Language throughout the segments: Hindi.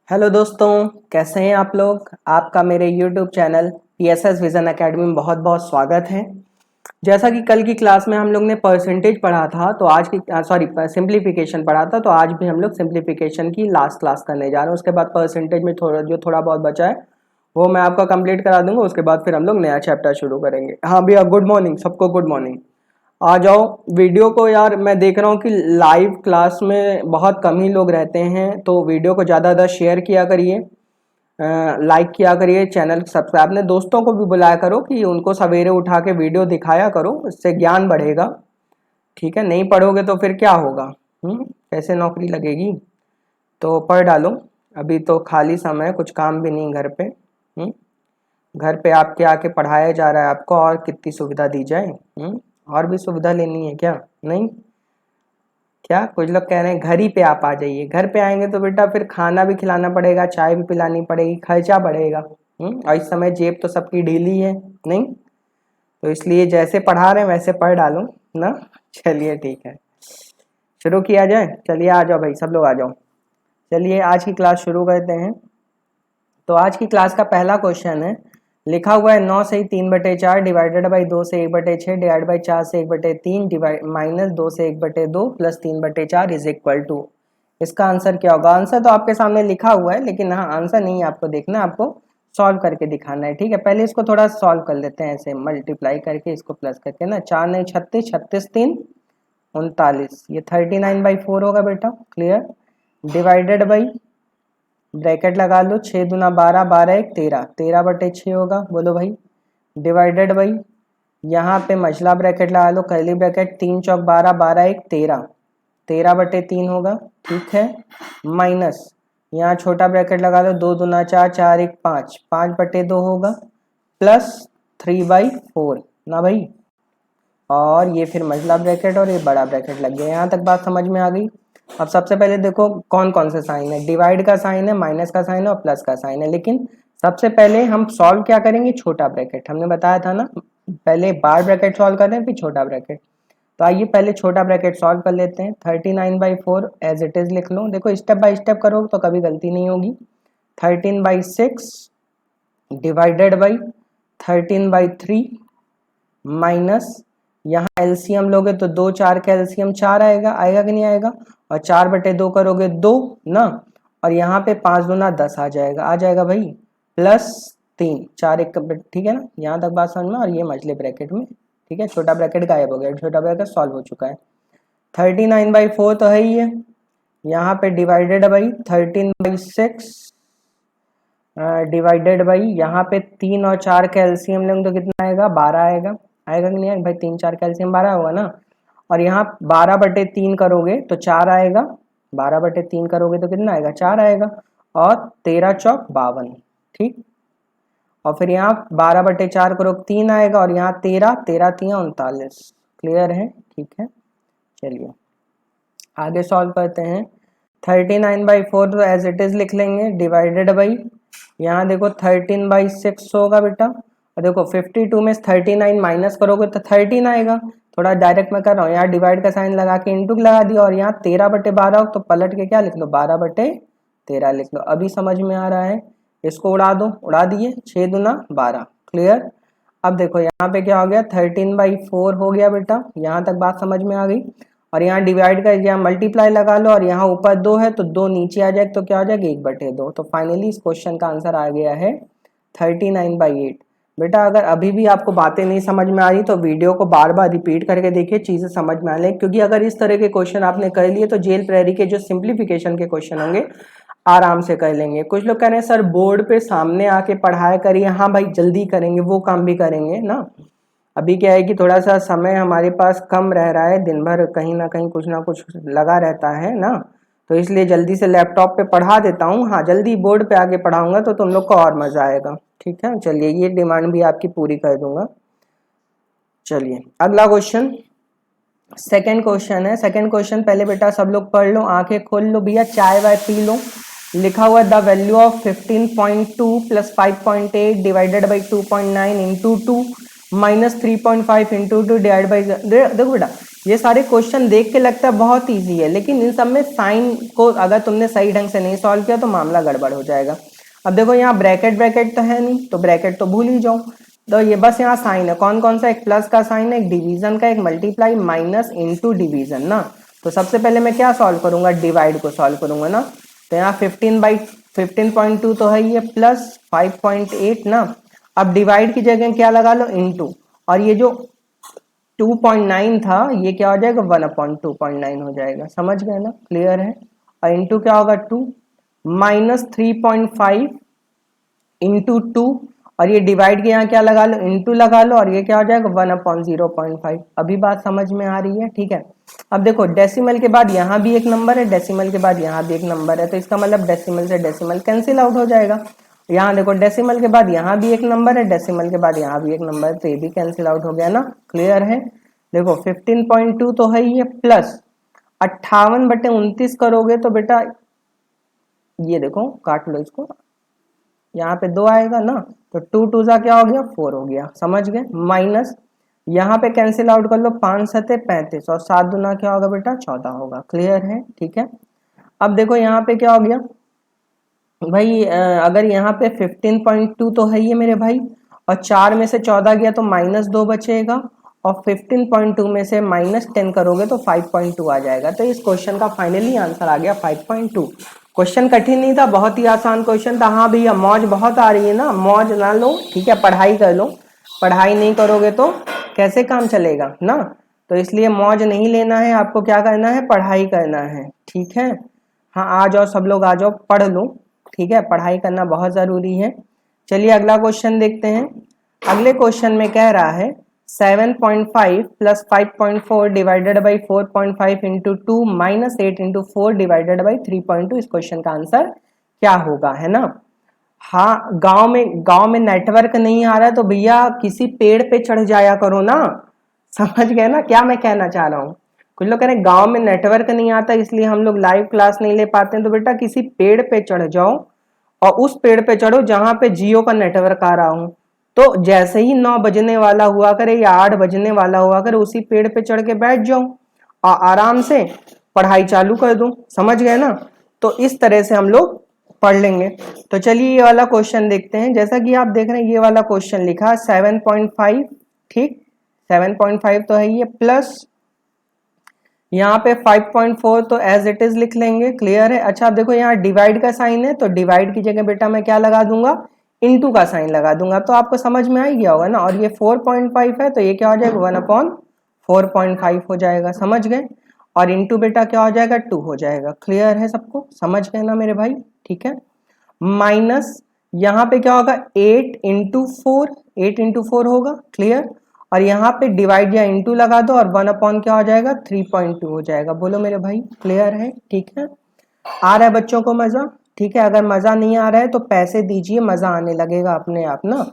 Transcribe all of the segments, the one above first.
हेलो दोस्तों, कैसे हैं आप लोग। आपका मेरे YouTube channel PSS vision academy में बहुत बहुत स्वागत है। जैसा कि कल की क्लास में हम लोग ने परसेंटेज पढ़ा था, तो आज की सिंप्लीफिकेशन पढ़ा था, तो आज भी हम लोग सिंप्लीफिकेशन की लास्ट क्लास करने जा रहे हैं। उसके बाद परसेंटेज में थोड़ा बहुत बचा है वो मैं आपका कंप्लीट करा दूंगा। उसके बाद फिर हम लोग नया चैप्टर शुरू करेंगे। हाँ भैया, गुड मॉर्निंग सबको, गुड मॉर्निंग। आ जाओ वीडियो को। यार मैं देख रहा हूँ कि लाइव क्लास में बहुत कम ही लोग रहते हैं, तो वीडियो को ज़्यादा शेयर किया करिए, लाइक किया करिए, चैनल सब्सक्राइब। अपने दोस्तों को भी बुलाया करो कि उनको सवेरे उठा के वीडियो दिखाया करो, इससे ज्ञान बढ़ेगा। ठीक है, नहीं पढ़ोगे तो फिर क्या होगा, कैसे नौकरी लगेगी। तो पढ़ डालो, अभी तो खाली समय है, कुछ काम भी नहीं घर पे। घर पे आपके आके पढ़ाया जा रहा है आपको, और कितनी सुविधा दी जाए। और भी सुविधा लेनी है क्या? नहीं, क्या कुछ लोग कह रहे हैं घर ही पे आप आ जाइए। घर पे आएंगे तो बेटा फिर खाना भी खिलाना पड़ेगा, चाय भी पिलानी पड़ेगी, खर्चा बढ़ेगा। और इस समय जेब तो सबकी ढीली है, नहीं? तो इसलिए जैसे पढ़ा रहे हैं वैसे पढ़ डालो ना। चलिए ठीक है, शुरू किया जाए। चलिए आ जाओ भाई, सब लोग आ जाओ। चलिए आज की क्लास शुरू करते हैं। तो आज की क्लास का पहला क्वेश्चन है, लिखा हुआ है 9 से 3/4 डिवाइडेड बाई 2 से 1/6 डिवाइड बाई 4 से 1/3 डिवाइड माइनस 2 से 1/2 प्लस 3/4 इज इक्वल टू। इसका आंसर क्या होगा? आंसर तो आपके सामने लिखा हुआ है, लेकिन हाँ आंसर नहीं आपको देखना, आपको सॉल्व करके दिखाना है। ठीक है, पहले इसको थोड़ा सॉल्व कर लेते हैं, ऐसे मल्टीप्लाई करके इसको प्लस करके ना। 4 नहीं 36, 36 3 39, ये 39/4 होगा बेटा। क्लियर? डिवाइडेड बाई, ब्रैकेट लगा लो, 6 दूना 12, 12 1 13, 13/6 होगा। बोलो भाई। डिवाइडेड बाई, यहाँ पे मछला ब्रैकेट लगा लो, कर्ली ब्रैकेट, 3 चौक 12, 12 1 13, 13/3 होगा। ठीक है, माइनस यहाँ छोटा ब्रैकेट लगा लो, 2 दूना 4, 4 1 5, 5/2 होगा, प्लस 3/4 ना भाई। और ये फिर मझला ब्रैकेट और ये बड़ा ब्रैकेट लग गया। यहाँ तक बात समझ में आ गई। अब सबसे पहले देखो कौन कौन से साइन है। डिवाइड का साइन है, माइनस का साइन है और प्लस का साइन है। लेकिन सबसे पहले हम सॉल्व क्या करेंगे? छोटा ब्रैकेट। हमने बताया था ना, पहले बार ब्रैकेट सॉल्व करते हैं फिर छोटा ब्रैकेट। तो आइए पहले छोटा ब्रैकेट सॉल्व कर लेते हैं। 39/4 एज इट इज लिख लो। देखो स्टेप बाय स्टेप करोगे तो कभी गलती नहीं होगी। 13/6 डिवाइडेड बाई 13/3 माइनस, यहाँ एलसीएम लोगे तो 2 4 का एलसीएम 4 आएगा, आएगा कि नहीं आएगा? और 4/2 करोगे 2 ना, और यहाँ पे 5 दूना 10 आ जाएगा, आ जाएगा भाई, प्लस 3 4 1, ठीक है ना। यहाँ तक बात समझ में। और ये मछले ब्रैकेट में, ठीक है, छोटा ब्रैकेट गायब हो गया, छोटा ब्रैकेट सॉल्व हो चुका है। 39/4 तो है ही है। यहाँ पे डिवाइडेड बाई 13/6 डिवाइडेड बाई, यहाँ पे 3 और 4 का एलसीएम लेंगे तो कितना आएगा? 12 आएगा, आएगा कि नहीं आएगा भाई? 3 4 का एलसीएम 12 होगा ना। और यहाँ 12/3 करोगे तो 4 आएगा, 12/3 करोगे तो कितना आएगा? 4 आएगा, और 13 चौक 52, ठीक। और फिर यहाँ 12/4 करो 3 आएगा, और यहाँ 13 13 3 39। क्लियर है? ठीक है, चलिए आगे सॉल्व करते हैं। 39/4 तो एज इट इज लिख लेंगे, डिवाइडेड बाई, यहाँ देखो 13/6 होगा बेटा। और देखो 52 में 39 माइनस करोगे तो 13 आएगा। थोड़ा डायरेक्ट मैं कर रहा हूँ, यहाँ डिवाइड का साइन लगा के इंटू लगा दिया, और यहाँ 13/12 तो पलट के क्या लिख लो? 12/13 लिख लो। अभी समझ में आ रहा है? इसको उड़ा दो, उड़ा दिए, 6 दूना 12। क्लियर? अब देखो यहाँ पे क्या हो गया? 13/4 हो गया बेटा। यहाँ तक बात समझ में आ गई। और यहाँ डिवाइड का, यहाँ मल्टीप्लाई लगा लो, और यहाँ ऊपर 2 है तो 2 नीचे आ जाए तो क्या हो जाएगा? 1/2। तो फाइनली इस क्वेश्चन का आंसर आ गया है 39/8। बेटा अगर अभी भी आपको बातें नहीं समझ में आ रही तो वीडियो को बार बार रिपीट करके देखिए, चीजें समझ में आ रही, क्योंकि अगर इस तरह के क्वेश्चन आपने कर लिए तो जेल प्रेरी के जो सिंप्लीफिकेशन के क्वेश्चन होंगे आराम से कर लेंगे। कुछ लोग कह रहे हैं सर बोर्ड पे सामने आके पढ़ाया करिए। हाँ भाई, जल्दी करेंगे, वो काम भी करेंगे ना। अभी क्या है कि थोड़ा सा समय हमारे पास कम रह रहा है, दिन भर कहीं ना कहीं कुछ ना कुछ लगा रहता है ना, तो इसलिए जल्दी से लैपटॉप पे पढ़ा देता हूँ। हाँ, जल्दी बोर्ड पे आके पढ़ाऊंगा तो तुम लोग को और मजा आएगा। ठीक है, चलिए ये डिमांड भी आपकी पूरी कर दूंगा। चलिए अगला क्वेश्चन, सेकंड क्वेश्चन है। सेकंड क्वेश्चन पहले बेटा सब लोग पढ़ लो, आंखें खोल लो भैया, चाय वाय पी लो। लिखा हुआ the value of 15.2 plus 5.8 divided by 2.9 into 2 minus 3.5 into 2 divide by, देखो बेटा ये सारे क्वेश्चन देख के लगता है बहुत इजी है, लेकिन इन सब में साइन को अगर तुमने सही ढंग से नहीं सॉल्व किया तो मामला गड़बड़ हो जाएगा। अब देखो यहाँ ब्रैकेट तो है नहीं, तो ब्रैकेट तो भूल ही जाओ। तो ये बस यहाँ साइन है, कौन कौन सा, एक प्लस का साइन है, एक डिवीजन का, एक मल्टीप्लाई, माइनस, इनटू डिवीजन ना। तो सबसे पहले मैं क्या सॉल्व करूंगा, डिवाइड को सॉल्व करूंगा ना। तो यहाँ 15/15.2 तो है ये, प्लस 5.8 ना। अब डिवाइड की जगह क्या लगा लो, इनटू, और ये जो 2.9 था ये क्या हो जाएगा, 1/2.9 हो जाएगा। समझ गए ना, क्लियर है। और इनटू क्या होगा 2, माइनस 3.5 इंटू 2, और ये डिवाइड के यहाँ क्या लगा लो, इनटू लगा लो, और ये क्या हो जाएगा 1/0.5। अभी बात समझ में आ रही है, ठीक है। अब देखो डेसिमल के बाद यहाँ भी एक नंबर है, डेसिमल के बाद यहाँ भी एक नंबर है, तो इसका मतलब डेसिमल से डेसिमल कैंसिल आउट हो जाएगा। यहाँ देखो डेसिमल के बाद यहाँ भी एक नंबर है, डेसिमल के बाद यहाँ भी एक नंबर है, तो ये भी कैंसिल आउट हो गया ना, क्लियर है। देखो 15.2 तो है ये, प्लस 58/29 करोगे तो बेटा ये देखो काट लो इसको, यहाँ पे 2 आएगा ना, तो 2 2 जा क्या हो गया 4 हो गया, समझ गए। माइनस यहाँ पे कैंसिल आउट कर लो, 5 7 35 और 7 दूना क्या होगा बेटा 14 होगा, क्लियर है, ठीक है। अब देखो यहाँ पे क्या हो गया भाई, अगर यहाँ पे 15.2 तो है ये मेरे भाई, और 4 में से 14 गया तो -2 बचेगा, और 15.2 में से -10 करोगे तो 5.2 आ जाएगा। तो इस क्वेश्चन का फाइनली आंसर आ गया 5.2। क्वेश्चन कठिन नहीं था, बहुत ही आसान क्वेश्चन था। हाँ भैया मौज बहुत आ रही है ना, मौज ना लो, ठीक है, पढ़ाई कर लो, पढ़ाई नहीं करोगे तो कैसे काम चलेगा ना। तो इसलिए मौज नहीं लेना है, आपको क्या करना है, पढ़ाई करना है, ठीक है। हाँ आ जाओ सब लोग, आ जाओ पढ़ लो, ठीक है, पढ़ाई करना बहुत जरूरी है। चलिए अगला क्वेश्चन देखते हैं। अगले क्वेश्चन में कह रहा है 7.5 plus 5.4 divided by 4.5 into 2 minus 8 into 4 divided by 3.2। इस क्वेश्चन का आंसर क्या होगा, है ना। हाँ गांव में नेटवर्क नहीं आ रहा है तो भैया किसी पेड़ पे चढ़ जाया करो ना, समझ गए ना क्या मैं कहना चाह रहा हूँ। कुछ लोग कह रहे गांव में नेटवर्क नहीं आता इसलिए हम लोग लाइव क्लास नहीं ले पाते हैं, तो बेटा किसी पेड़ पे चढ़ जाओ और उस पेड़ पे चढ़ो जहां पे जियो का नेटवर्क आ रहा हो। तो जैसे ही 9 बजने वाला हुआ करे या 8 बजने वाला हुआ करे, उसी पेड़ पे चढ़ के बैठ जाओ और आराम से पढ़ाई चालू कर दो, समझ गए ना। तो इस तरह से हम लोग पढ़ लेंगे। तो चलिए ये वाला क्वेश्चन देखते हैं। जैसा कि आप देख रहे हैं ये वाला क्वेश्चन लिखा 7.5, ठीक 7.5 तो है ये, प्लस यहाँ पे 5.4 तो एज इट इज लिख लेंगे, क्लियर है। अच्छा अब देखो यहाँ डिवाइड का साइन है, तो डिवाइड की जगह बेटा मैं क्या लगा दूंगा, इनटू का साइन लगा दूंगा, तो आपको समझ में आ गया होगा ना। और ये 4.5 है तो ये क्या हो जाएगा 1/4.5 हो जाएगा, समझ गए। और इनटू बेटा क्या हो जाएगा 2 हो जाएगा, क्लियर है सबको, समझ गए ना मेरे भाई, ठीक है। माइनस यहाँ पे क्या होगा 8 इंटू 4, 8 इंटू 4 होगा, क्लियर। और यहाँ पे डिवाइड या इंटू लगा दो और 1 क्या हो जाएगा 3.2 हो जाएगा। बोलो मेरे भाई क्लियर है, ठीक है। आ रहा है बच्चों को मजा, ठीक है। अगर मजा नहीं आ रहा है तो पैसे दीजिए, मजा आने लगेगा अपने आप ना।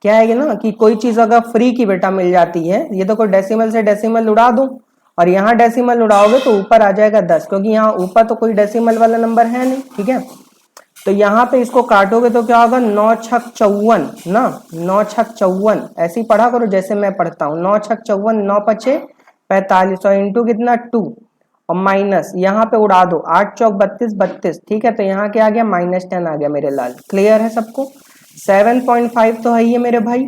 क्या है ना कि कोई चीज अगर फ्री की बेटा मिल जाती है, ये तो कोई डेसिमल से डेसिमल उड़ा दूं और यहाँ डेसिमल उड़ाओगे तो ऊपर आ जाएगा 10, क्योंकि यहाँ ऊपर तो कोई डेसिमल वाला नंबर है नहीं, ठीक है। तो यहाँ पे इसको काटोगे तो क्या होगा 9 छक 54 ना, 9 छक 54 ऐसे ही पढ़ा करो जैसे मैं पढ़ता हूँ, 9 छक 54, 9 पचे 45 और इंटू कितना 2 और माइनस यहाँ पे उड़ा दो 8 चौक 32 32, ठीक है। तो यहाँ क्या आ गया -10 आ गया मेरे लाल, क्लियर है सबको। 7.5 तो है ये मेरे भाई,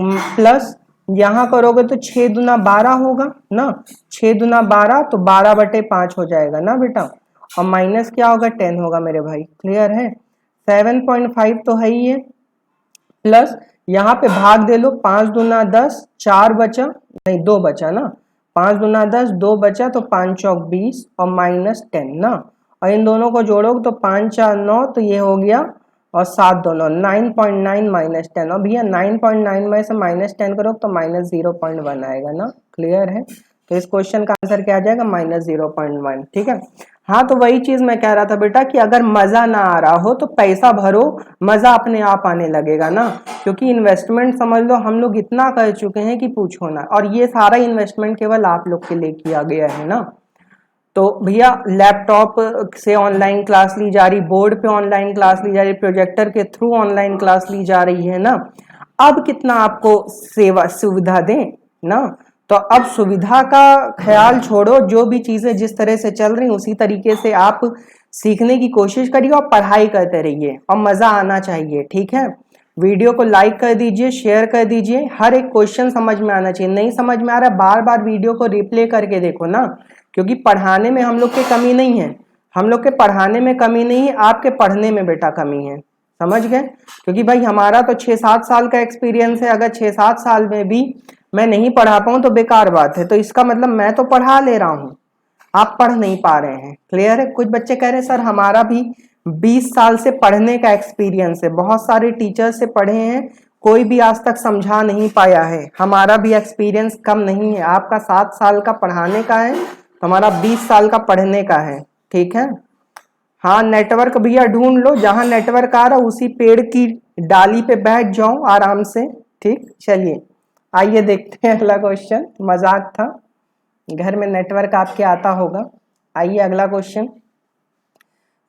प्लस यहाँ करोगे तो 6 दूना 12 होगा ना, 6 दूना 12 तो 12/5 हो जाएगा ना बेटा, और माइनस क्या होगा 10 होगा मेरे भाई, क्लियर है। 7.5 तो है ही है, प्लस यहाँ पे भाग दे लो, 5 दूना 10, 4 बचा नहीं 2 बचा ना, 5 दूना 10, 2 बचा तो 5 चौक 20 और -10 ना। और इन दोनों को जोड़ोगे तो 5 4 9, तो ये हो गया और 7 दोनों 9.9 -10। और भैया 9.9 में से -10 करो तो -0.1 आएगा ना, क्लियर है। तो इस क्वेश्चन का आंसर क्या आ जाएगा -0.1, ठीक है। हाँ तो वही चीज मैं कह रहा था बेटा कि अगर मजा ना आ रहा हो तो पैसा भरो, मजा अपने आप आने लगेगा ना। क्योंकि इन्वेस्टमेंट समझ लो हम लोग इतना कर चुके हैं कि पूछो ना, और ये सारा इन्वेस्टमेंट केवल आप लोग के लिए किया गया है ना। तो भैया लैपटॉप से ऑनलाइन क्लास ली जा रही, बोर्ड पे ऑनलाइन क्लास ली जा रही, प्रोजेक्टर के थ्रू ऑनलाइन क्लास ली जा रही है ना। अब कितना आपको सेवा सुविधा दें ना, तो अब सुविधा का ख्याल छोड़ो, जो भी चीजें जिस तरह से चल रही उसी तरीके से आप सीखने की कोशिश करिए और पढ़ाई करते रहिए और मजा आना चाहिए। ठीक है, वीडियो को लाइक कर दीजिए, शेयर कर दीजिए, हर एक क्वेश्चन समझ में आना चाहिए। नहीं समझ में आ रहा, बार बार वीडियो को रिप्ले करके देखो ना, क्योंकि पढ़ाने में हम लोग की कमी नहीं है, हम लोग के पढ़ाने में कमी नहीं है, आपके पढ़ने में बेटा कमी है। समझ गए? क्योंकि भाई हमारा तो 6-7 साल का एक्सपीरियंस है, अगर 6-7 साल में भी मैं नहीं पढ़ा पाऊं तो बेकार बात है। तो इसका मतलब मैं तो पढ़ा ले रहा हूं, आप पढ़ नहीं पा रहे हैं। क्लियर है? कुछ बच्चे कह रहे हैं सर हमारा भी 20 साल से पढ़ने का एक्सपीरियंस है, बहुत सारे टीचर से पढ़े हैं, कोई भी आज तक समझा नहीं पाया है। हमारा भी एक्सपीरियंस कम नहीं है, आपका 7 साल का पढ़ाने का है, हमारा 20 साल का पढ़ने का है। ठीक है? हाँ, नेटवर्क भैया ढूंढ लो, जहां नेटवर्क आ रहा उसी पेड़ की डाली पे बैठ जाओ आराम से। ठीक, चलिए आइए देखते हैं अगला क्वेश्चन। मजाक था, घर में नेटवर्क आपके आता होगा। आइए अगला क्वेश्चन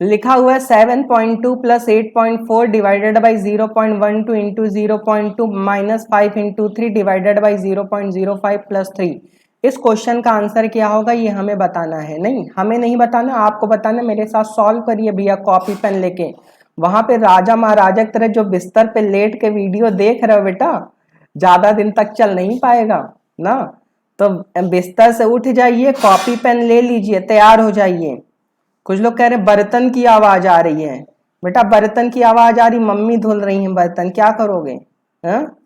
लिखा हुआ है 7.2 plus 8.4 divided by 0.12 into 0.2 minus 5 into 3 divided by 0.05 plus 3। इस क्वेश्चन का आंसर क्या होगा ये हमें बताना है। नहीं हमें नहीं बताना, आपको बताना। मेरे साथ सॉल्व करिए भैया कॉपी पेन लेके। वहां पे राजा महाराजा की तरह जो बिस्तर पे लेट के वीडियो देख रहे हो बेटा, ज्यादा दिन तक चल नहीं पाएगा ना, तो बिस्तर से उठ जाइए, कॉपी पेन ले लीजिए, तैयार हो जाइए। कुछ लोग कह रहे हैं बर्तन की आवाज आ रही है। बेटा बर्तन की आवाज आ रही, मम्मी धुल रही हैं बर्तन, क्या करोगे? हाँ,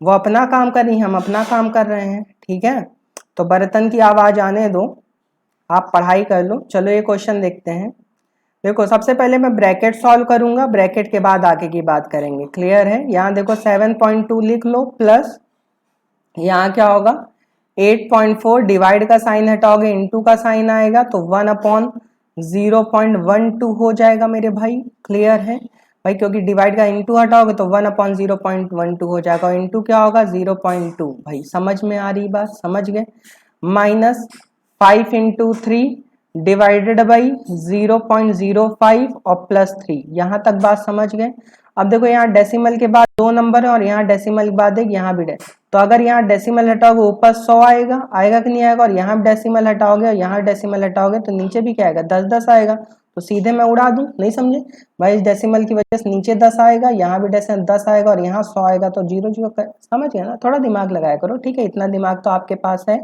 वो अपना काम कर रही हैं, हम अपना काम कर रहे हैं। ठीक है, तो बर्तन की आवाज आने दो, आप पढ़ाई कर लो। चलो ये क्वेश्चन देखते हैं। देखो सबसे पहले मैं ब्रैकेट सॉल्व करूंगा, ब्रैकेट के बाद आगे की बात करेंगे। क्लियर है? यहाँ देखो 7.2 लिख लो, प्लस यहाँ क्या होगा 8.4, डिवाइड का साइन हटाओगे इंटू का साइन आएगा, तो 1/0.12 हो जाएगा मेरे भाई। क्लियर है भाई? क्योंकि डिवाइड का इंटू हटाओगे तो 1/0.12 हो जाएगा, और इंटू क्या होगा 0.2। भाई समझ में आ रही बात? समझ गए? माइनस 5 इंटू 3 डिवाइडेड बाई 0.05 और प्लस 3। यहां तक बात समझ गए? अब देखो यहाँ डेसिमल के बाद 2 नंबर है और यहाँ डेसिमल के बाद एक, यहाँ भी तो अगर यहाँ डेसिमल हटाओगे ऊपर 100 आएगा, आएगा कि नहीं आएगा? और यहाँ डेसिमल हटाओगे और यहाँ डेसिमल हटाओगे तो नीचे भी क्या आएगा 10-10 आएगा। तो सीधे मैं उड़ा दूं? नहीं समझे भाई? इस डेसिमल की वजह से नीचे 10 आएगा, यहाँ भी डेसिमल 10 आएगा और यहाँ 100 आएगा, तो 0 0 समझ गए ना? थोड़ा दिमाग लगाया करो। ठीक है, इतना दिमाग तो आपके पास है,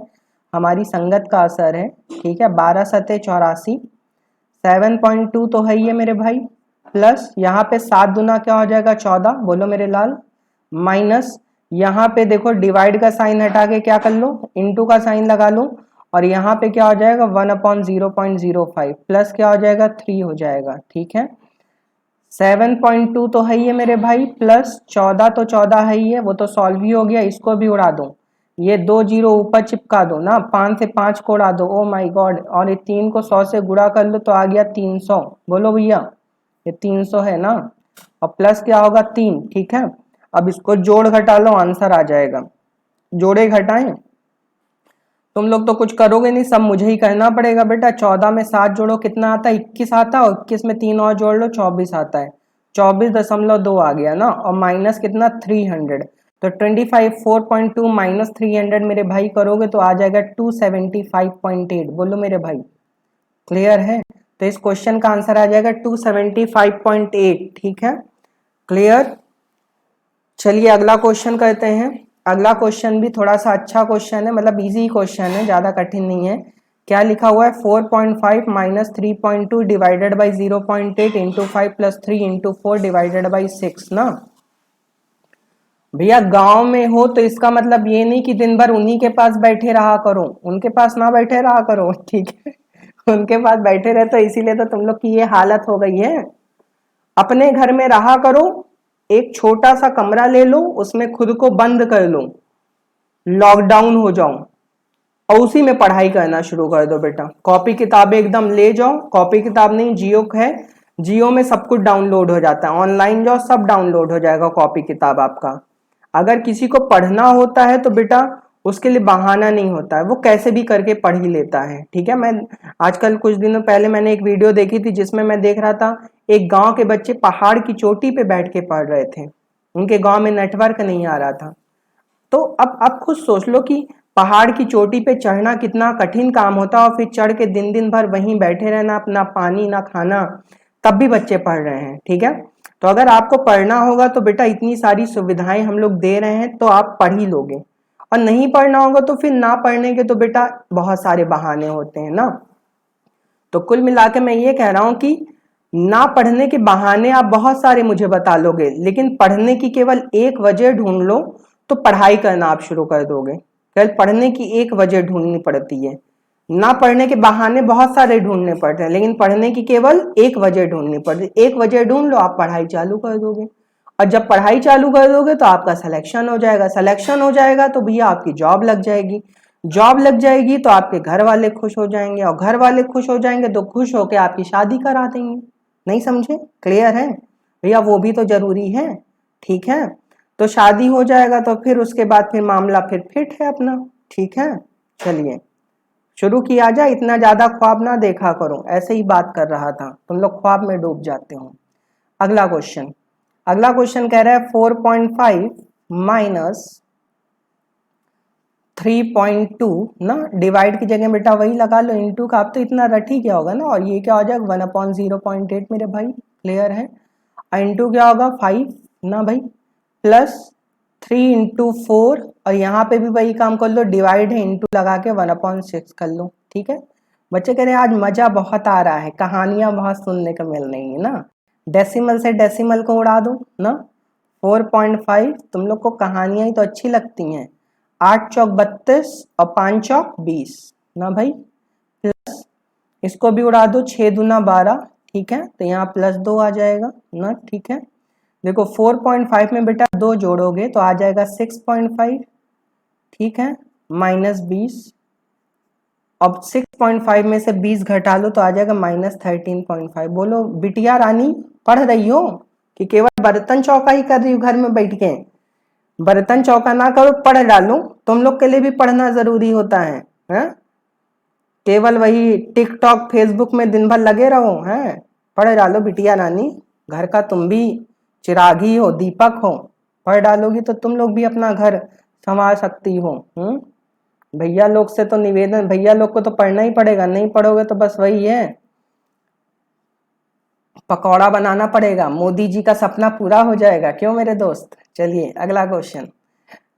हमारी संगत का असर है। ठीक है, 12 सते 84, 7.2 तो है ही है मेरे भाई, प्लस यहाँ पे 7 दूना क्या हो जाएगा 14, बोलो मेरे लाल, माइनस यहाँ पे देखो डिवाइड का साइन हटा के क्या कर लो, इंटू का साइन लगा लो, और यहाँ पे क्या हो जाएगा 1/0.05 प्लस क्या हो जाएगा 3 हो जाएगा। ठीक है, 7.2 तो है ही है मेरे भाई, प्लस 14 तो 14 है ही है, वो तो सॉल्व ही हो गया, इसको भी उड़ा दो, ये 2 जीरो ऊपर चिपका दो ना, 5 से 5 को उड़ा दो, ओ माय गॉड, और ये 3 को 100 से गुणा कर लो तो आ गया 300। बोलो भैया ये 300 है ना, और प्लस क्या होगा 3। ठीक है, अब इसको जोड़ घटा लो, आंसर आ जाएगा। जोड़े घटाएं, तुम लोग तो कुछ करोगे नहीं, सब मुझे ही करना पड़ेगा बेटा। 14 में 7 जोड़ो कितना आता है 21 आता है, और 21 में 3 और जोड़ लो 24 आता है, 24.2 आ गया ना, और माइनस कितना 300, तो 25 4.2 माइनस 300 मेरे भाई करोगे तो आ जाएगा 275.8। बोलो मेरे भाई क्लियर है? तो इस क्वेश्चन का आंसर आ जाएगा 275.8। ठीक है, क्लियर? चलिए अगला क्वेश्चन करते हैं। अगला क्वेश्चन भी थोड़ा सा अच्छा क्वेश्चन है, मतलब इजी क्वेश्चन है, ज्यादा कठिन नहीं है। क्या लिखा हुआ है 4.5 minus 3.2 divided by 0.8 into 5 plus 3 into 4 divided by 6 ना। भैया गांव में हो तो इसका मतलब ये नहीं कि दिन भर उन्हीं के पास बैठे रहा करो, उनके पास ना बैठे रहा करो। ठीक है, उनके पास बैठे रहे तो इसीलिए तो तुम लोग की ये हालत हो गई है। अपने घर में रहा करो, एक छोटा सा कमरा ले लो, उसमें खुद को बंद कर लो, लॉकडाउन हो जाओ, और उसी में पढ़ाई करना शुरू कर दो बेटा। कॉपी किताबें एकदम ले जाओ, कॉपी किताब नहीं जियो है, जियो में सब कुछ डाउनलोड हो जाता है, ऑनलाइन जाओ सब डाउनलोड हो जाएगा कॉपी किताब आपका। अगर किसी को पढ़ना होता है तो बेटा उसके लिए बहाना नहीं होता है, वो कैसे भी करके पढ़ ही लेता है। ठीक है, मैं आजकल कुछ दिनों पहले मैंने एक वीडियो देखी थी जिसमें मैं देख रहा था एक गांव के बच्चे पहाड़ की चोटी पे बैठ के पढ़ रहे थे, उनके गांव में नेटवर्क नहीं आ रहा था। तो अब आप खुद सोच लो कि पहाड़ की चोटी पे चढ़ना कितना कठिन काम होता है और फिर चढ़ के दिन दिन भर वहीं बैठे रहना, अपना पानी ना खाना, तब भी बच्चे पढ़ रहे हैं। ठीक है, तो अगर आपको पढ़ना होगा तो बेटा इतनी सारी सुविधाएं हम लोग दे रहे हैं तो आप पढ़ ही लोगे, और नहीं पढ़ना होगा तो फिर ना पढ़ने के तो बेटा बहुत सारे बहाने होते हैं ना। तो कुल मिला के मैं ये कह रहा हूं कि ना पढ़ने के बहाने आप बहुत सारे मुझे बता लोगे, लेकिन पढ़ने की केवल एक वजह ढूंढ लो तो पढ़ाई करना आप शुरू कर दोगे। केवल पढ़ने की एक वजह ढूंढनी पड़ती है, ना पढ़ने के बहाने बहुत सारे ढूंढने पड़ते हैं, लेकिन पढ़ने की केवल एक वजह ढूंढनी पड़ती है। एक वजह ढूंढ लो, आप पढ़ाई चालू कर दोगे, और जब पढ़ाई चालू कर दोगे तो आपका सिलेक्शन हो जाएगा, सिलेक्शन हो जाएगा तो भैया आपकी जॉब लग जाएगी, जॉब लग जाएगी तो आपके घर वाले खुश हो जाएंगे, और घर वाले खुश हो जाएंगे तो खुश होकर आपकी शादी करा देंगे। नहीं समझे? क्लियर है भैया? वो भी तो जरूरी है। ठीक है, तो शादी हो जाएगा तो फिर उसके बाद फिर मामला फिर फिट है अपना। ठीक है, चलिए शुरू किया जाए। इतना ज्यादा ख्वाब ना देखा करो, ऐसे ही बात कर रहा था, तुम लोग ख्वाब में डूब जाते हो। अगला क्वेश्चन, अगला क्वेश्चन कह रहा है 4.5 माइनस 3.2 ना, डिवाइड की जगह बेटा वही लगा लो, इनटू का आप तो इतना रट ही क्या होगा ना, और ये क्या हो जाएगा 1/0.8 मेरे भाई। क्लियर है? इंटू क्या होगा 5 ना भाई, प्लस 3 इंटू 4, और यहाँ पे भी वही काम कर लो, डिवाइड है इंटू लगा के 1/6 कर लो। ठीक है, बच्चे कह रहे हैं आज मजा बहुत आ रहा है, कहानियां बहुत सुनने को मिल रही है ना, डेसिमल से डेसिमल को उड़ा दो ना। 4.5 तुम लोग को कहानियां ही तो अच्छी लगती हैं, 8 चौक 32 और 5 चौक 20 ना भाई, प्लस इसको भी उड़ा दो, 6 दूना 12। ठीक है, तो यहाँ +2 आ जाएगा ना। ठीक है, देखो 4.5 में बेटा 2 जोड़ोगे तो आ जाएगा 6.5। ठीक है, -20, अब 6.5 में से 20 घटा लो तो आ जाएगा -13.5। बोलो बिटिया रानी पढ़ रही हो कि केवल बर्तन चौका ही कर रही हो घर में बैठ के? बर्तन चौका ना करो, पढ़ डालो, तुम लोग के लिए भी पढ़ना जरूरी होता है, हैं? केवल वही टिकटॉक फेसबुक में दिन भर लगे रहो, हैं? पढ़ डालो बिटिया रानी, घर का तुम भी चिरागी हो, दीपक हो, पढ़ डालोगी तो तुम लोग भी अपना घर संभाल सकती हो। भैया लोग से तो निवेदन, भैया लोग को तो पढ़ना ही पड़ेगा, नहीं पढ़ोगे तो बस वही है, पकौड़ा बनाना पड़ेगा, मोदी जी का सपना पूरा हो जाएगा। क्यों मेरे दोस्त? चलिए अगला क्वेश्चन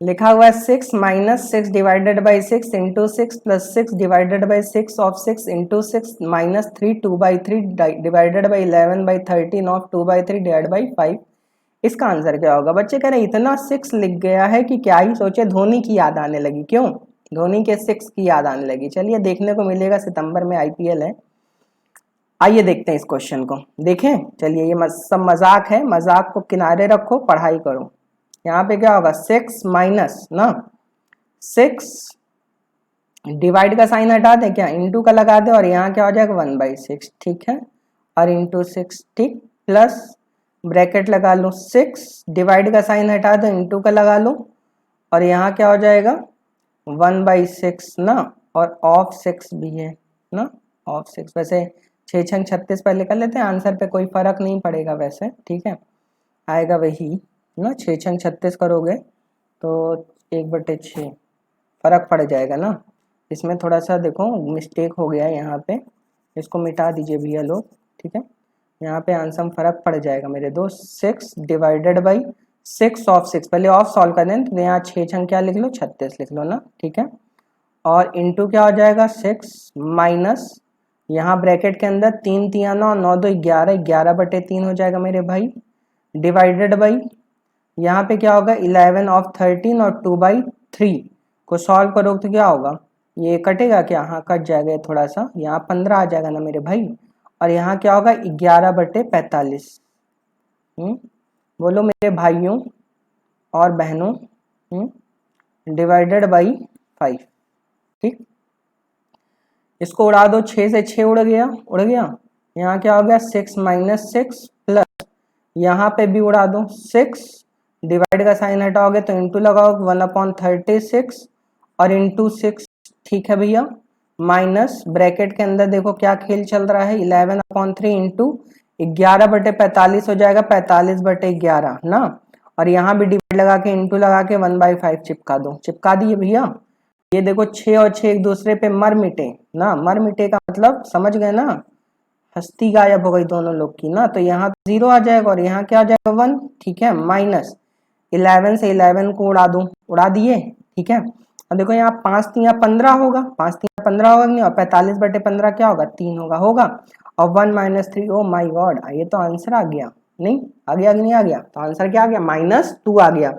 लिखा हुआ है 6 minus 6 divided by 6 into 6 plus 6 divided by 6 of 6 into 6 minus 3 2/3 divided by 11/13 of 2/3 divide by 5। इसका आंसर क्या होगा? बच्चे कह रहे हैं इतना 6 लिख गया है कि क्या ही सोचे, धोनी की याद आने लगी। क्यों? धोनी के 6 की याद आने लगी। चलिए देखने को मिलेगा, सितंबर में IPL है। आइए देखते हैं इस क्वेश्चन को। देखें, चलिए ये सब मजाक है, मजाक को किनारे रखो, पढ़ाई करो। यहाँ पे क्या होगा 6 माइनस ना 6, डिवाइड का साइन हटा दे क्या, इंटू का लगा दे, और यहाँ क्या हो जाएगा 1/6। ठीक है, और इंटू 6, ठीक, प्लस ब्रैकेट लगा लो, 6 डिवाइड का साइन हटा दो, इंटू का लगा लो, और यहाँ क्या हो जाएगा 1/6 ना, और ऑफ 6 भी है ना, ऑफ 6। वैसे 6 छंग 36 पहले कर लेते हैं, आंसर पे कोई फर्क नहीं पड़ेगा वैसे। ठीक है, आएगा वही ना, 6 छंग 36 करोगे तो 1/6 फर्क पड़ जाएगा ना। इसमें थोड़ा सा देखो मिस्टेक हो गया है यहाँ पे, इसको मिटा दीजिए भैया लोग। ठीक है, यहाँ पे आंसर में फर्क पड़ जाएगा मेरे दोस्त। 6 डिवाइडेड बाई 6 ऑफ 6, पहले ऑफ सॉल्व कर दें तो यहाँ 6 छंग क्या लिख लो 36 लिख लो ना। ठीक है, और इंटू क्या हो जाएगा 6 माइनस, यहाँ ब्रैकेट के अंदर 3 3 9 9 2 11, 11/3 हो जाएगा मेरे भाई, डिवाइडेड बाई यहाँ पे क्या होगा 11 ऑफ 13 और 2/3 को सॉल्व करोगे तो क्या होगा, ये कटेगा क्या? हाँ कट जाएगा थोड़ा सा, यहाँ 15 आ जाएगा ना मेरे भाई, और यहाँ क्या होगा 11/45। बोलो मेरे भाइयों और बहनों, डिवाइडेड बाई 5। ठीक, इसको उड़ा दो, 6 से 6 उड़ गया, उड़ गया। यहाँ क्या हो गया 6 माइनस 6 प्लस, यहाँ पे भी उड़ा दो, 6 डिवाइड का साइन हटाओगे तो इंटू लगाओ 1/36 और इंटू 6। ठीक है भैया, माइनस ब्रैकेट के अंदर देखो क्या खेल चल रहा है, 11/3 इंटू 11/45 हो जाएगा, 45/11 ना, और यहाँ भी डिवाइड लगा के इंटू लगा के 1/5 चिपका दो, चिपका दिए भैया। ये देखो 6 और 6 एक दूसरे पे मर मिटे ना, मर मिटे का मतलब समझ गए ना, हस्ती गायब हो गई दोनों लोग की ना, तो यहाँ 0 आ जाएगा और यहाँ क्या आ जाएगा 1, ठीक है। माइनस 11 से 11 को उड़ा दूं, उड़ा दिए, ठीक है। अब देखो यहाँ 5 तिया 15 होगा, 5 तिया 15 होगा नहीं, और 45/15 क्या होगा 3 होगा, और 1 - 3, ओ माई गॉड, ये तो आंसर आ गया, नहीं आ गया कि नहीं आ गया, तो आंसर क्या आ गया -2 आ गया।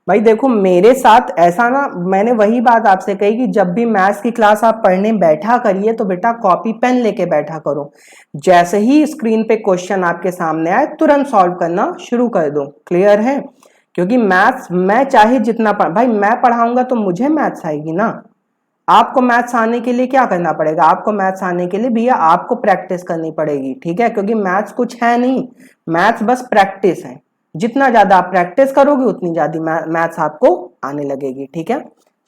भाई देखो मेरे साथ ऐसा ना, मैंने वही बात आपसे कही कि जब भी मैथ्स की क्लास आप पढ़ने बैठा करिए तो बेटा कॉपी पेन लेके बैठा करो, जैसे ही स्क्रीन पे क्वेश्चन आपके सामने आए तुरंत सॉल्व करना शुरू कर दो, क्लियर है। क्योंकि मैथ्स मैं चाहे जितना भाई मैं पढ़ाऊंगा तो मुझे मैथ्स आएगी ना, आपको मैथ्स आने के लिए क्या करना पड़ेगा, आपको मैथ्स आने के लिए भैया आपको प्रैक्टिस करनी पड़ेगी, ठीक है। क्योंकि मैथ्स कुछ है नहीं, मैथ्स बस प्रैक्टिस है, जितना ज्यादा आप प्रैक्टिस करोगे उतनी ज्यादा मैथ्स आपको आने लगेगी, ठीक है।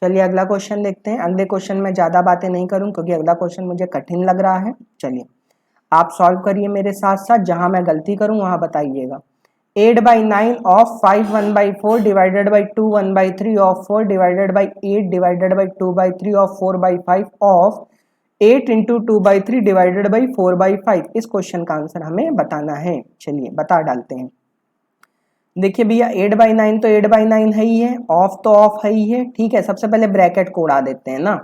चलिए अगला क्वेश्चन देखते हैं। अगले क्वेश्चन में ज्यादा बातें नहीं करूं क्योंकि अगला क्वेश्चन मुझे कठिन लग रहा है। चलिए आप सॉल्व करिए मेरे साथ साथ, जहां मैं गलती करूं वहां बताइएगा। 8/9 of 5 1/4 divided by 2 1/3 of 4 divided by 8 divided by 2/3 of 4/5 of 8 into 2/3 divided by 4/5, इस क्वेश्चन का आंसर हमें बताना है। चलिए बता डालते हैं। देखिए भैया 8/9 तो 8/9 है ही है, ऑफ तो ऑफ है ही है, ठीक है। सबसे पहले ब्रैकेट को उड़ा देते हैं ना,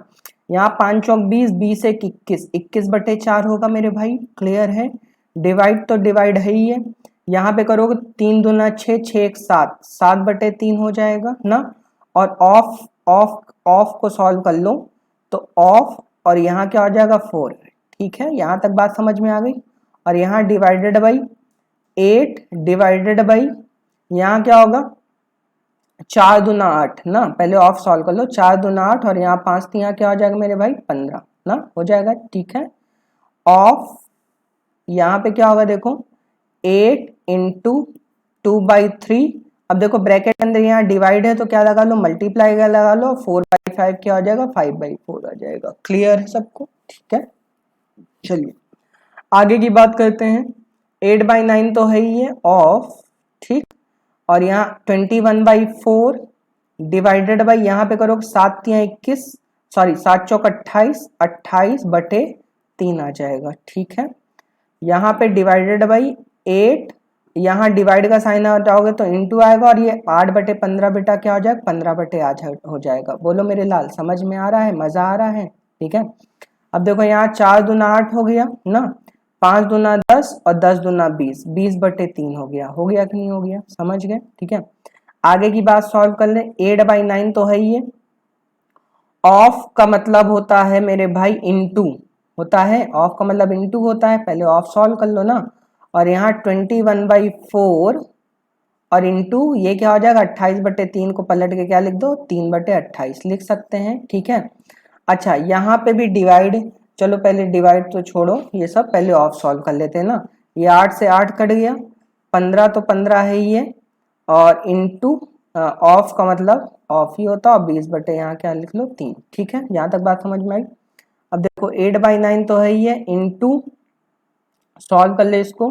यहाँ 5 चौक 20, 20 एक 21, 21/4 होगा मेरे भाई, क्लियर है। डिवाइड तो डिवाइड है ही है, यहाँ पे करोगे 3 दूना 6, 6 एक 7, 7/3 हो जाएगा ना। और ऑफ ऑफ ऑफ को सॉल्व कर लो तो ऑफ, और यहाँ क्या हो जाएगा 4, ठीक है। यहाँ तक बात समझ में आ गई। और यहाँ डिवाइडेड बाई 8 डिवाइडेड बाई, यहाँ क्या होगा 4 दूना 8 ना, पहले ऑफ सॉल्व कर लो, 4 दूना 8 और यहाँ 5 तो यहाँ क्या हो जाएगा मेरे भाई 15 ना, हो जाएगा, ठीक है। ऑफ यहाँ पे क्या होगा देखो 8 इंटू 2/3, अब देखो ब्रैकेट के अंदर यहाँ डिवाइड है तो क्या लगा लो, मल्टीप्लाई का लगा लो, 4/5 क्या हो जाएगा 5/4 आ जाएगा, क्लियर है सबको, ठीक है। चलिए आगे की बात करते हैं। 8/9 तो है ही है ऑफ, ठीक, और यहाँ 21/4 डिवाइडेड बाई, यहाँ पे करो 7 तिया 21, सॉरी 7 चौक 28, 28/3 आ जाएगा, ठीक है। यहाँ पे डिवाइडेड बाई 8, यहाँ डिवाइड का साइन हटाओगे तो इंटू आएगा, और ये 8/15 बेटा क्या हो जाएगा 15/8 हो जाएगा। बोलो मेरे लाल समझ में आ रहा है, मजा आ रहा है, ठीक है। अब देखो यहाँ 4 दूना 8 हो गया ना, 5 दूना 10 और 10 दूना 20, 20/3 हो गया कि नहीं हो गया, समझ गए, ठीक है। आगे की बात सॉल्व कर ले। 8/9 तो है ही है, ऑफ का मतलब होता है मेरे भाई इनटू होता है, ऑफ का मतलब इनटू होता है, पहले ऑफ सॉल्व कर लो ना। और यहाँ 21/4 और इनटू ये क्या हो जाएगा 28/3 को पलट के क्या लिख दो 3/28 लिख सकते हैं, ठीक है। अच्छा यहाँ पे भी डिवाइड, चलो पहले डिवाइड तो छोड़ो ये सब, पहले ऑफ सॉल्व कर लेते हैं ना। ये 8 से 8 कट गया, 15 तो 15 है ही है, और इनटू ऑफ का मतलब ऑफ ही होता है, और 20 यहाँ क्या लिख लो 3, ठीक है। यहाँ तक बात समझ में आई। अब देखो 8/9 तो है ही है, इनटू सॉल्व कर ले इसको,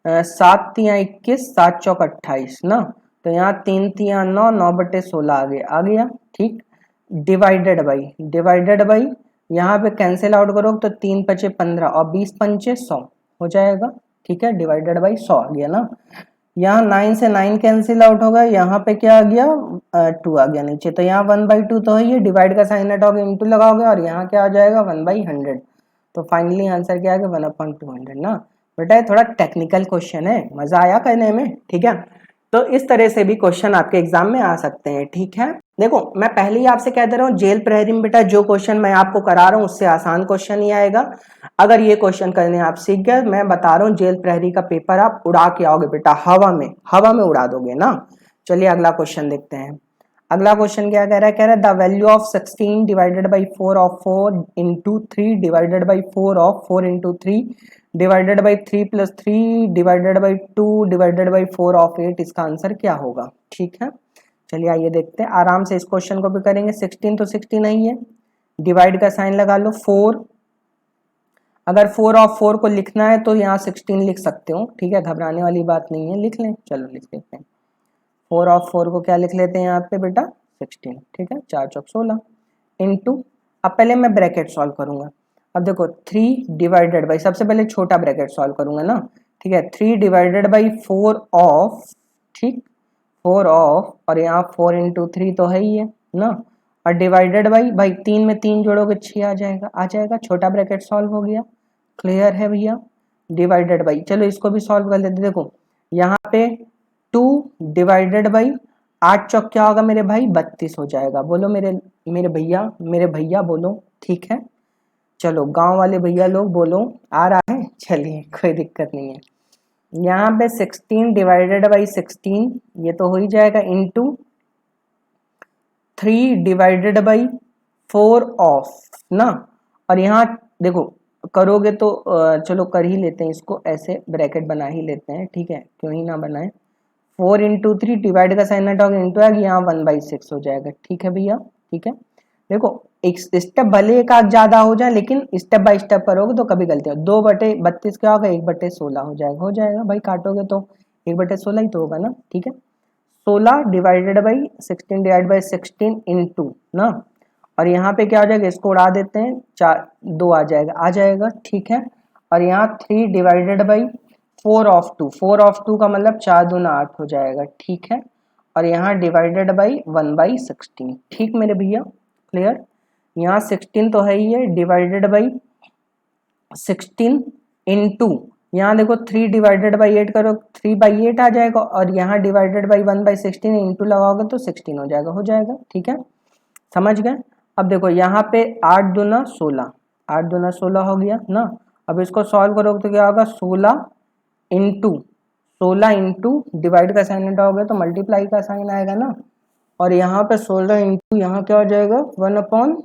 7 तिया 21, 7 चौक 28 ना, तो यहाँ 3 तिया 9, 9/16 आ गया, ठीक। डिवाइडेड बाई यहाँ पे कैंसिल आउट करो तो 3 × 5 = 15 और 20 × 5 = 100 हो जाएगा, ठीक है। डिवाइडेड बाई 100 आ गया ना। यहाँ 9 से 9 कैंसिल आउट होगा, यहाँ पे क्या आ गया 2 आ गया नीचे, तो यहाँ 1/2 तो है ये, डिवाइड का साइन हटाओगे इंटू लगाओगे, और यहाँ क्या आ जाएगा 1/100, तो फाइनली आंसर क्या आ गया 1/200 ना। बेटा थोड़ा टेक्निकल क्वेश्चन है, मजा आया करने में, ठीक है। तो इस तरह से भी क्वेश्चन आपके एग्जाम में आ सकते हैं, ठीक है। देखो मैं पहले ही आपसे कह दे रहा हूँ जेल प्रहरी में बेटा जो क्वेश्चन मैं आपको करा रहा हूँ उससे आसान क्वेश्चन ही आएगा। अगर ये क्वेश्चन करने आप सीख गए, मैं बता रहा हूँ जेल प्रहरी का पेपर आप उड़ा के आओगे बेटा, हवा में उड़ा दोगे ना। चलिए अगला क्वेश्चन देखते हैं। अगला क्वेश्चन क्या कह रहा है, the value of 16 divided by 4 of 4 into 3 divided by 4 of 4 into 3 divided by 3 + 3 divided by 2 divided by 4 of 8, इसका आंसर क्या होगा, ठीक है। चलिए आइए देखते हैं, आराम से इस क्वेश्चन को भी करेंगे। 16 तो 16 नहीं है, डिवाइड का साइन लगा लो 4, अगर 4 ऑफ 4 को लिखना है तो यहाँ 16 लिख सकते हो, ठीक है, घबराने वाली बात नहीं है, लिख लें, चलो लिख लेते हैं। 4 ऑफ 4 को क्या लिख लेते हैं यहाँ पे बेटा 16, ठीक है, 4 चौक 16। इंटू, अब पहले मैं ब्रैकेट सॉल्व करूंगा। अब देखो 3 डिवाइडेड बाई, सबसे पहले छोटा ब्रैकेट सॉल्व करूंगा ना, ठीक है, 3 डिवाइडेड बाई 4 ऑफ, ठीक, 4 ऑफ, और यहाँ 4 इंटू 3 तो है ही है ना, और डिवाइडेड बाई, भाई 3 में 3 जोड़ोगे 6 आ जाएगा, आ जाएगा, छोटा ब्रैकेट सॉल्व हो गया। क्लियर है भैया? डिवाइडेड बाई, चलो इसको भी सॉल्व कर लेते। देखो यहाँ पे 2 डिवाइडेड बाई 8 चौक क्या होगा मेरे भाई, 32 हो जाएगा। बोलो मेरे भैया बोलो, ठीक है, चलो गांव वाले भैया लोग बोलो, आ रहा है, चलिए कोई दिक्कत नहीं है। यहाँ पे 16 डिवाइडेड बाई 16 ये तो हो ही जाएगा, इंटू 3 डिवाइडेड बाई 4 ऑफ ना, और यहाँ देखो करोगे तो चलो कर ही लेते हैं इसको, ऐसे ब्रैकेट बना ही लेते हैं, ठीक है, क्यों ही ना बनाए। 4 इंटू 3 डिवाइड का साइन हटाओगे, इंटू आएगा, यहाँ 1/6 हो जाएगा। ठीक है भैया, ठीक है। देखो एक स्टेप भले एक आग ज्यादा हो जाए, लेकिन स्टेप बाय स्टेप करोगे तो कभी गलती हो। 2/32 क्या होगा, 1/16 हो जाएगा, हो जाएगा भाई, काटोगे तो 1/16 ही तो होगा ना, ठीक है। 16 divided by 16 divide by 16 into ना, और यहाँ पे क्या हो जाएगा, इसको उड़ा देते हैं, 2 आ जाएगा, ठीक है। और यहाँ 3 डिवाइडेड बाई 4 ऑफ 2, 4 ऑफ 2 का मतलब 4 दूना 8 हो जाएगा, ठीक है। और यहाँ डिवाइडेड बाई 1/16, ठीक मेरे भैया, क्लियर। यहाँ 16 तो है ही है, डिवाइडेड बाई 16 इंटू, यहाँ देखो 3 डिवाइडेड बाई 8 करो, 3/8 आ जाएगा, और यहाँ डिवाइडेड बाई 1/16 इंटू लगाओगे तो 16 हो जाएगा, ठीक है, समझ गए। अब देखो यहाँ पे 8 दूना 16, 8 दूना 16 हो गया ना। अब इसको सॉल्व करोगे तो क्या होगा, 16 इंटू डिवाइड का साइन हटाओगे तो मल्टीप्लाई का साइन आएगा ना, और यहाँ पे 16 इंटू यहाँ क्या हो जाएगा, 1/,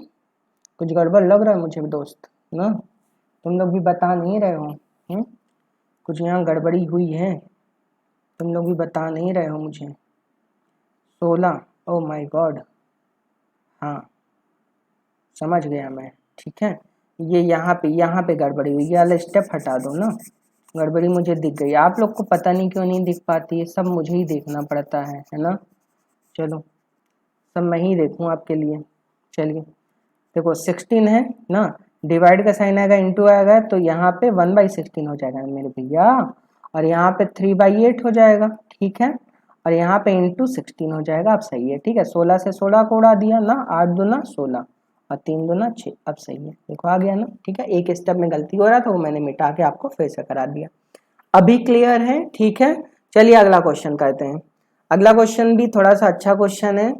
कुछ गड़बड़ लग रहा है मुझे दोस्त ना, तुम लोग भी बता नहीं रहे हो, कुछ यहाँ गड़बड़ी हुई है, तुम लोग भी बता नहीं रहे हो मुझे। 16, ओ माय गॉड, हाँ समझ गया मैं, ठीक है। ये यहाँ पे गड़बड़ी हुई, ये वाला स्टेप हटा दो ना, गड़बड़ी मुझे दिख गई, आप लोग को पता नहीं क्यों नहीं दिख पाती है, सब मुझे ही देखना पड़ता है ना। चलो सब मैं ही देखूँ आपके लिए। चलिए देखो 16 है ना, डिवाइड का साइन आएगा, इंटू आएगा, तो यहाँ पे 1/16 हो जाएगा मेरे भैया, और यहाँ पे 3/8 हो जाएगा, ठीक है, और यहाँ पे इंटू 16 हो जाएगा। अब सही है, ठीक है, 16 से 16 को उड़ा दिया ना, 8 दूना 16 और 3 दूना 6, अब सही है, देखो आ गया ना, ठीक है। एक स्टेप में गलती हो रहा था, वो मैंने मिटा के आपको फिर से करा दिया। अभी क्लियर है, ठीक है। चलिए अगला क्वेश्चन करते हैं। अगला क्वेश्चन भी थोड़ा सा अच्छा क्वेश्चन है,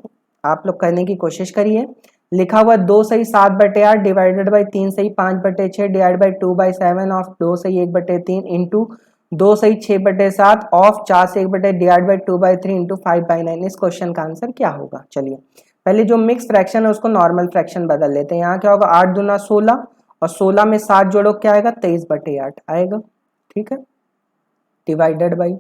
आप लोग करने की कोशिश करिए। लिखा हुआ 2 सही 7/8 डिवाइडेड बाई 3 सही 5/6 डिवाइड बाई 2/7 ऑफ 2 सही 1/3 इंटू 2 सही 6/7 ऑफ 4 से 1/8 डिवाइड बाई 2/3 इंटू 5/9। इस क्वेश्चन का आंसर क्या होगा? चलिए पहले जो मिक्स फ्रैक्शन है उसको नॉर्मल फ्रैक्शन बदल लेते हैं। यहाँ क्या होगा, 8 दूना 16 और 16 में 7 जोड़ो क्या आएगा, 23/8 आएगा, ठीक है, डिवाइडेड बाई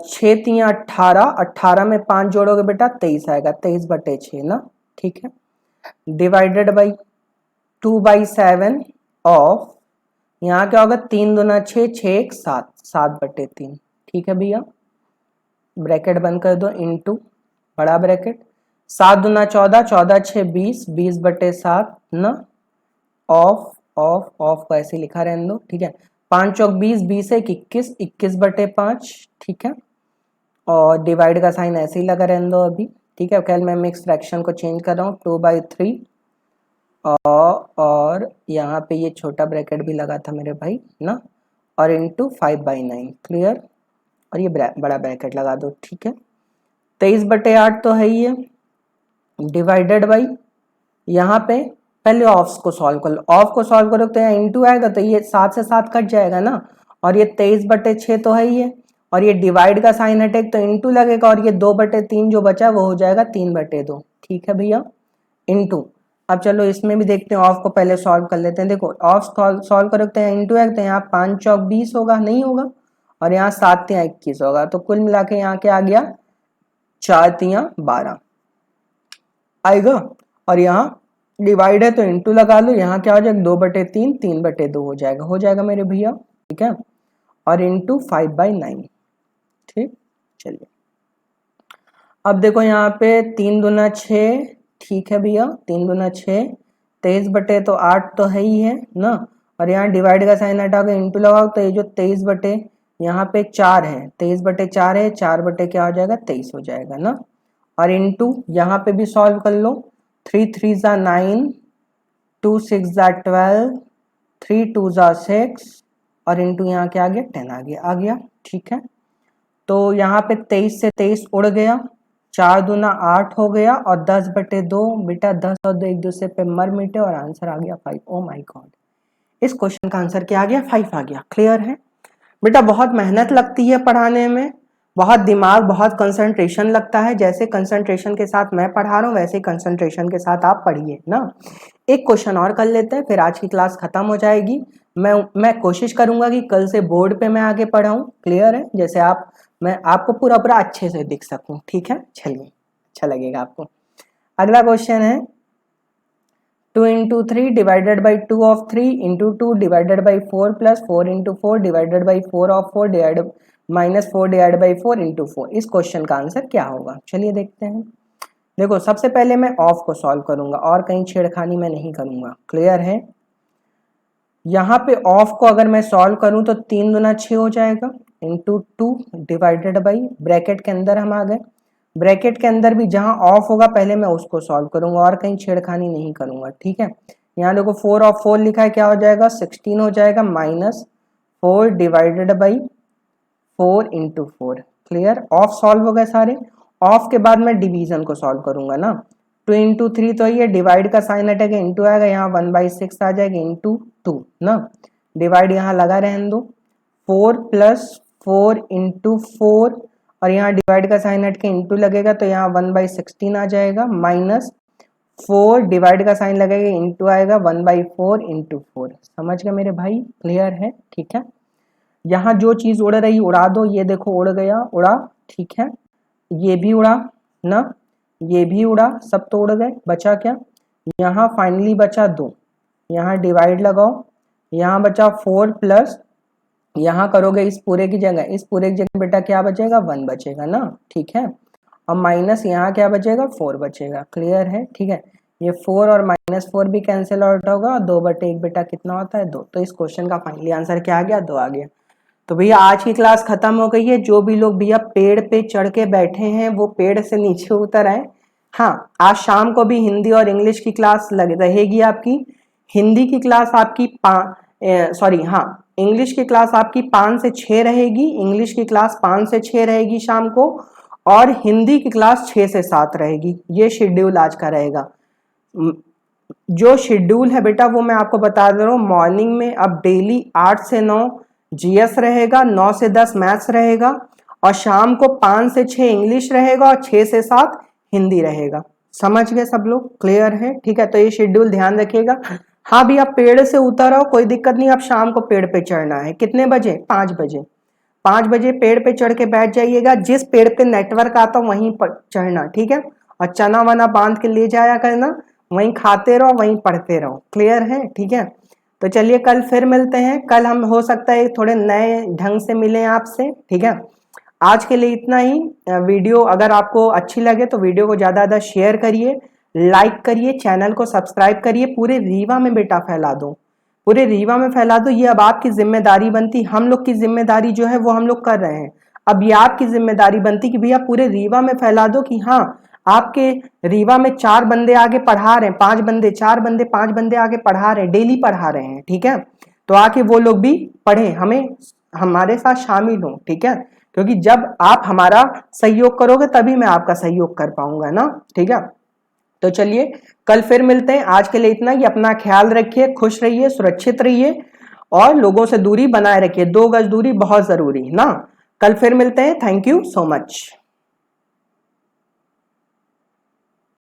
6 3 18, 18 में 5 जोड़ोगे बेटा 23 आएगा, 23/6 ना, ठीक है, डिवाइडेड बाई 2/7 ऑफ, यहाँ क्या होगा, 3 दूना 6, 6 1 7, 7/3, ठीक है भैया, ब्रैकेट बंद कर दो, इंटू बड़ा ब्रैकेट, 7 दूना 14, 14 6 20, 20/7 ना, ऑफ ऑफ ऑफ को ऐसे लिखा रहने दो, ठीक है, 5 चौक 20, 20 1 21, 21/5, ठीक है, और डिवाइड का साइन ऐसे ही लगा रहने दो अभी, ठीक है। कल मैं मिक्स फ्रैक्शन को चेंज कर रहा हूँ, 2/3 और यहाँ पे ये छोटा ब्रैकेट भी लगा था मेरे भाई ना, और इंटू 5/9, क्लियर, और ये बड़ा ब्रैकेट लगा दो, ठीक है। 23/8 तो है ही है, डिवाइडेड बाई, यहाँ पे पहले ऑफ को सॉल्व कर लो, ऑफ को सॉल्व करो तो यहाँ इंटू आएगा, तो ये 7 से 7 कट जाएगा ना, और ये 23/6 तो है ही है, और ये डिवाइड का साइन हटे तो इंटू लगेगा, और ये 2/3 जो बचा वो हो जाएगा 3/2, ठीक है भैया, इंटू। अब चलो इसमें भी देखते हैं, ऑफ को पहले सॉल्व कर लेते हैं। देखो ऑफ सॉल्व करो तो यहाँ इंटू है, तो यहाँ 5 चौक 20 होगा, नहीं होगा, और यहाँ 7 3 21 होगा, तो कुल मिला के यहाँ क्या आ गया, 4 3 12 आएगा, और यहाँ डिवाइड है तो इंटू लगा लो, यहाँ क्या हो जाएगा, 2/3 3/2 हो जाएगा मेरे भैया, ठीक है, और इंटू 5/9, ठीक। चलिए अब देखो यहाँ पे 3 दूना 6, ठीक है भैया, 3 दूना 6, 23 बटे तो 8 तो है ही है ना, और यहाँ डिवाइड का साइन हटा के इंटू लगाओ तो ये जो 23 बटे यहाँ पे 4 है, 23 बटे 4 है, 4 बटे क्या हो जाएगा 23 हो जाएगा ना, और इंटू यहाँ पे भी सॉल्व कर लो, 3 3 ज़ा 9, 2 6 ज़ा 12, 3 2 ज़ा 6 और इंटू यहाँ क्या आ गया 10 आ गया। ठीक है, तो यहाँ पे 23 से 23 उड़ गया, 4 दूना 8 हो गया और 10 बटे 2, बेटा 10 और 2 एक दूसरे पे मर मिटे और आंसर आ गया 5। ओ माय गॉड, इस क्वेश्चन का आंसर क्या आ गया 5 आ गया। क्लियर है बेटा, बहुत मेहनत लगती है पढ़ाने में, बहुत दिमाग बहुत कंसंट्रेशन लगता है, जैसे कंसंट्रेशन के साथ मैं पढ़ा रहा हूँ वैसे कंसंट्रेशन के साथ आप पढ़िए ना। एक क्वेश्चन और कर लेते हैं फिर आज की क्लास खत्म हो जाएगी। मैं कोशिश करूंगा कि कल से बोर्ड पे मैं आगे पढ़ाऊं। क्लियर है, जैसे मैं आपको पूरा अच्छे से दिख सकूं। ठीक है, चलिए अच्छा लगेगा आपको। अगला क्वेश्चन है 2 into 3 divided by 2 of 3 into 2 divided by 4 plus 4 into 4 divided by 4 of 4 divided minus 4 divided by 4 into 4। इस क्वेश्चन का आंसर क्या होगा, चलिए देखते हैं। देखो सबसे पहले मैं ऑफ को सॉल्व करूंगा और कहीं छेड़खानी मैं नहीं करूंगा। क्लियर है, यहाँ पे ऑफ को अगर मैं सॉल्व करूं तो 3 दूना 6 हो जाएगा, इंटू 2 डिवाइडेड बाई, ब्रैकेट के अंदर हम आ गए, ब्रैकेट के अंदर भी जहां ऑफ होगा पहले मैं उसको सॉल्व करूंगा और कहीं छेड़खानी नहीं करूंगा। ठीक है, यहाँ देखो 4 ऑफ 4 लिखा है, क्या हो जाएगा 16 हो जाएगा, minus 4 divided by 4 into 4। Clear, of solve हो गए सारे। ऑफ के बाद मैं डिवीजन को सॉल्व करूंगा ना, 2 इंटू 3 तो ये डिवाइड का साइन हटेगा, इंटू आएगा, यहाँ 1/6 आ जाएगा, इंटू 2 ना, डिवाइड यहाँ लगा रहने दो, 4 प्लस 4 इंटू 4 और यहाँ डिवाइड का साइन हट के इंटू लगेगा तो यहाँ 1/16 आ जाएगा, माइनस 4 डिवाइड का साइन लगेगा, इंटू आएगा, 1/4 इंटू 4। समझ गए मेरे भाई, क्लियर है। ठीक है, यहाँ जो चीज उड़ रही उड़ा दो, ये देखो उड़ गया, उड़ा। ठीक है, ये भी उड़ा ना, ये भी उड़ा, सब तो उड़ गए, बचा क्या, यहाँ फाइनली बचा 2, यहाँ डिवाइड लगाओ, यहाँ बचा 4 प्लस, यहाँ करोगे इस पूरे की जगह, इस पूरे की जगह बेटा क्या बचेगा 1 बचेगा ना। ठीक है, और माइनस यहाँ क्या बचेगा 4 बचेगा। क्लियर है, ठीक है, ये 4 और -4 भी कैंसिल आउट होगा, 2/1 बेटा कितना होता है 2। तो इस क्वेश्चन का फाइनली आंसर क्या आ गया 2 आ गया। तो भैया आज की क्लास खत्म हो गई है। जो भी लोग भैया पेड़ पे चढ़ के बैठे हैं वो पेड़ से नीचे उतर आए। हाँ, आज शाम को भी हिंदी और इंग्लिश की क्लास रहेगी आपकी। हिंदी की क्लास आपकी इंग्लिश की क्लास आपकी 5 से 6 रहेगी, इंग्लिश की क्लास 5 से 6 रहेगी शाम को, और हिंदी की क्लास 6 से 7 रहेगी। ये शेड्यूल आज का रहेगा। जो शेड्यूल है बेटा वो मैं आपको बता दे रहा हूँ। मॉर्निंग में अब डेली 8 से 9 जीएस रहेगा, 9 से 10 मैथ्स रहेगा, और शाम को 5 से 6 इंग्लिश रहेगा और 6 से 7 हिंदी रहेगा। समझ गए सब लोग, क्लियर है। ठीक है, तो ये शेड्यूल ध्यान रखिएगा। हाँ भी आप पेड़ से उतर आओ, कोई दिक्कत नहीं। आप शाम को पेड़ पे चढ़ना है, कितने बजे 5 बजे, 5 बजे पेड़ पे चढ़ के बैठ जाइएगा। जिस पेड़ पे नेटवर्क आता हो वहीं पर चढ़ना, ठीक है, और चना वना बांध के ले जाया करना, वहीं खाते रहो वहीं पढ़ते रहो। क्लियर है, ठीक है। तो चलिए कल फिर मिलते हैं। कल हम हो सकता है थोड़े नए ढंग से मिलें आपसे, ठीक है। आज के लिए इतना ही। वीडियो अगर आपको अच्छी लगे तो वीडियो को ज़्यादा ज़्यादा शेयर करिए, लाइक करिए, चैनल को सब्सक्राइब करिए, पूरे रीवा में बेटा फैला दो, पूरे रीवा में फैला दो। ये अब आपकी जिम्मेदारी बनती, हम लोग की जिम्मेदारी जो है वो हम लोग कर रहे हैं, अब ये आपकी जिम्मेदारी बनती कि भैया पूरे रीवा में फैला दो कि हाँ आपके रीवा में 4 बंदे आगे पढ़ा रहे हैं, 5 बंदे 4 बंदे 5 बंदे आगे पढ़ा रहे हैं, डेली पढ़ा रहे हैं, ठीक है। तो आके वो लोग भी पढ़े, हमें हमारे साथ शामिल हो, ठीक है। क्योंकि जब आप हमारा सहयोग करोगे तभी मैं आपका सहयोग कर पाऊंगा ना, ठीक है। तो चलिए कल फिर मिलते हैं। आज के लिए इतना ही। अपना ख्याल रखिए, खुश रहिए, सुरक्षित रहिए और लोगों से दूरी बनाए रखिए। 2 गज दूरी बहुत जरूरी ना। कल फिर मिलते हैं। Thank you so much.